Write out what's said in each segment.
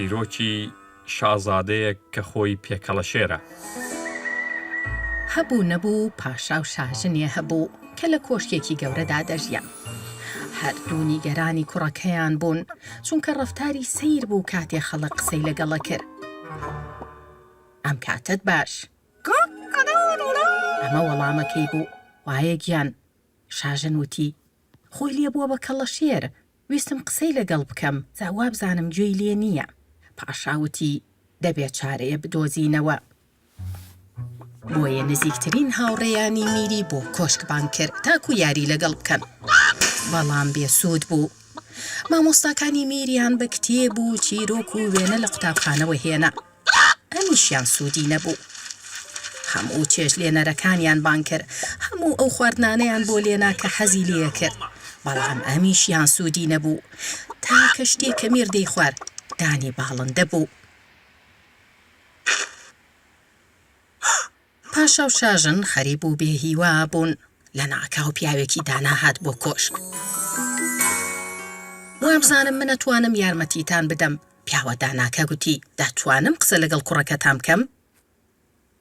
چیرۆکی شازادەیەک کە خۆی پێکەڵەشێرە. هەبوو نەبوو پاشا و شاژنێ هەبوو کە لە کۆشکێکی گەورەدا دەژیان. هەردوو نیگەرانی کوڕەکەیان بوون چونکە ڕەفتاری سەیر بوو کاتێ خەڵک قسەی لەگەڵە کرد. ئەم کاتت باش. ئەمە وەڵامەکەی بوو. وایە گیان. شاژن وتی خۆی لێ بووە بە کەڵەشێر، ویستم قسەی لەگەڵ بکەم زاوا بزانم گوێی لێ نییە. پاشا وتی دەبێت چارەیە بدۆزینەوە. بۆیە نزیکترین هاوڕێیانی میری بۆ کۆشکبان کرد تاکو یاری لەگەڵ بکەن. بەڵام بێسوود بوو. مامۆستاکانی میریان بە کتێب و چیرۆک و وێنە لە قوتابخانەوە هێنا. ئەمیشیان سوودی نەبوو. هەموو چێژ لێنەرەکانیان بان کرد، هەموو ئەو خواردنانەیان بۆ لێنا کە حەزی لێ کرد. بەڵام ئەمیشیان سوودی نەبوو. تا کە شتێک کە میر دەی خوارد دانی باڵندە بوو. پاشا و شاژن خەریب و بێهیوا بوون. لە ناکاو پیاوێکی دانا هات بۆ کۆشک. وابزانم من ئەتوانم یارمەتیتان بدەم. پیاوە داناکە گوتی دەتوانم قسە لەگەڵ کوڕەکەتان بکەم؟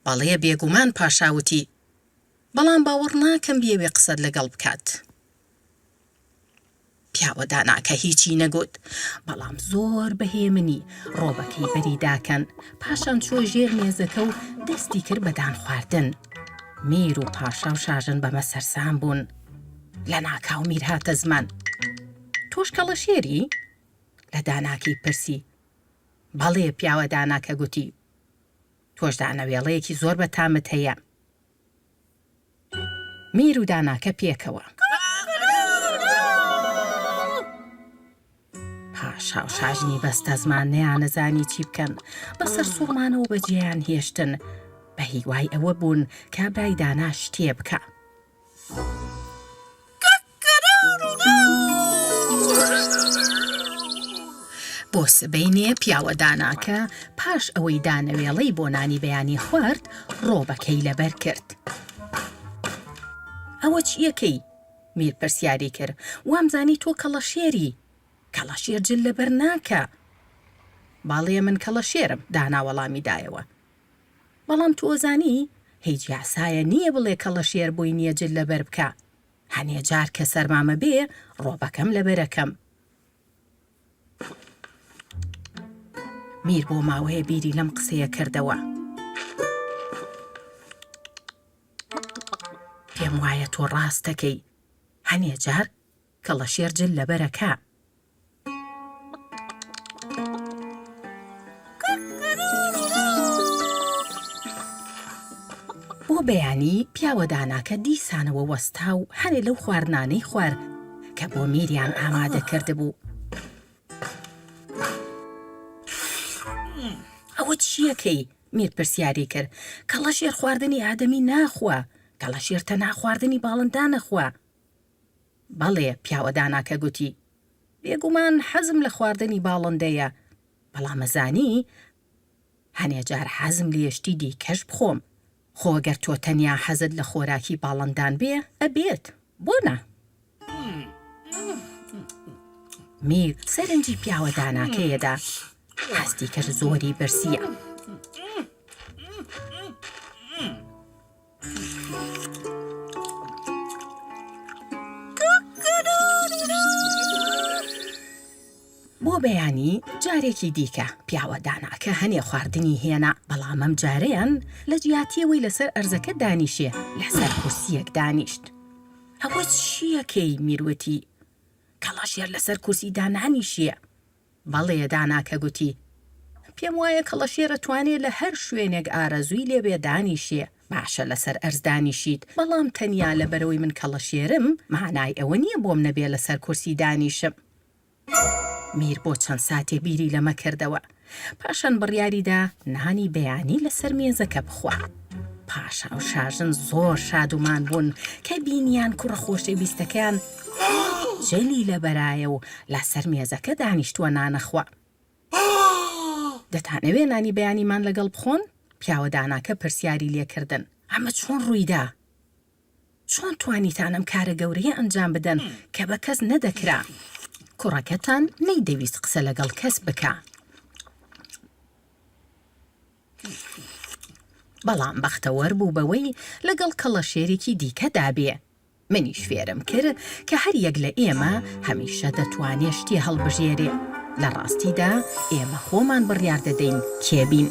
بەڵێ بێگومان پاشاوتی، بەڵام باوەڕ ناکەم بێوێ قسەت لەگەڵ بکات. پیاوە داناکە هیچی نەگوت، بەڵام زۆر بەهێمنی ڕۆبەکەی بەریداکەن. پاشان چۆ ژێر مێزەکە و دەستی کرد بە دان خواردن. میر و پاشا و شاژن بەمە سەرسام بوون. لە ناکاو میر هاتە زمان. تۆش کەڵەشێری؟ لە داناکی پرسی. بەڵێ پیاوە داناکە گوتی، تۆش دانەوێڵەیەکی زۆر بە تامت هەیە. میر و داناکە پێکەوە. پاشا و شاژنی بەستە زمان نەیانەزانی چی بکەن. بەسەر سوڕمانەوە بەجێیان هێشتن. بە هیوای ئەوە بوون کە برای دانا شتێ بکە. بۆ سبەینێ پیاوە داناکە پاش ئەوەی دانەوێڵەی بۆ نانی بەیانی خوارد ڕۆبەکەی لەبەر کرد. ئەوە چیەکەی؟ میر پرسیاری کرد. وامزانی تۆ کەڵەشێری. کەڵەشێر جل لەبەر ناکە. باڵێ من کەڵەشێرم، دانا وەڵامی دایەوە. بەڵام تۆ زانی هیچ یاسایە نییە بڵێ کەڵەشێر بووی نییە جل لەبەر بکە. هەنێ جار کە سەرمامە بێ ڕۆبەکەم لەبەرەکەم. میر بۆ ماوەیە بیری لەم قسەیە کردەوە. پێم وایە تۆ ڕاستەکەی. هەنێ جار کەڵەشێر جل لەبەرەکە. بۆ بەیانی پیاوە داناکە دیسانەوە وەستا و هەنێ لەو خواردنانەی خوارد کە بۆ میریان ئامادە کرده بوو. ئەوە چیەکەی؟ میر پرسیاری کرد. کەڵەشێر خواردنی ئادەمی ناخوا، کەڵەشێر تەنها خواردنی باڵندان نەخوا. بەڵێ پیاوە داناکە گوتی، بێگومان حەزم لە خواردنی باڵندەیە، بەڵام ئەزانی هەنێ جار حەزم لە هێشتی دیکەش بخۆم. خۆ ئەگەر تۆ تەنیا حەزت لە خۆراکی باڵندان بێ ئەبێت، بۆ نا؟ میر سەرنجی پیاوە داناکەیەدا. هەستی کەش زۆری برسیە. بۆ بەیانی جارێکی دیکە پیاوە داناکە هەنێ خواردنی هێنا، بەڵام ئەم جارەیان لە جیاتیەوەی لەسەر ئەرزەکە دانیشێ لەسەر کورسیەک دانیشت. ئەوە چیەکەی؟ میروتی. کەڵەشێر لەسەر کورسی دانانیشیە. بەڵێ داناکە گوتی، پێم وایە کەڵەشێر ئەتوانێت لە هەر شوێنێک ئارەزووی لێبێ دانیشێ. باشە لەسەر ئەرز دانیشیت، بەڵام تەنیا لەبەرەوەی من کەڵەشێرم مانای ئەوە نییە بۆم نەبێ لەسەر کورسی دانیشم. میر بۆ چەند ساتێ بیری لەمە کردەوە. پاشان بڕیاریدا نانی بەیانی لەسەر مێزەکە بخوا. پاشا و شاژن زۆر شادومان بوون کە بینیان کوڕە خۆشەویستەکان جەلی لەبەرایە و لەسەر مێزەکە دانیشتووە نانەخوا. دەتانەوێ نانی بەیانیمان لەگەڵ بخۆن؟ پیاوە داناکە پرسیاری لێکردن. ئەمە چۆن ڕوویدا؟ چۆن توانیتان ئەم کارە گەورەیە ئەنجام بدەن کە بە کەس نەدەکرا؟ کوڕەکەتان نەیدەویست قسە لەگەڵ کەس بکە. بەڵام بەختەوەر بوو بەوەی لەگەڵ کەڵەشێرێکی دیکەدا بێ. منیش فێرم کرد کە هەر یەک لە ئێمە هەمیشە دەتوانێت شتی هەڵبژێرێ. لە ڕاستیدا ئێمە خۆمان بڕیار دەدەین کێبین.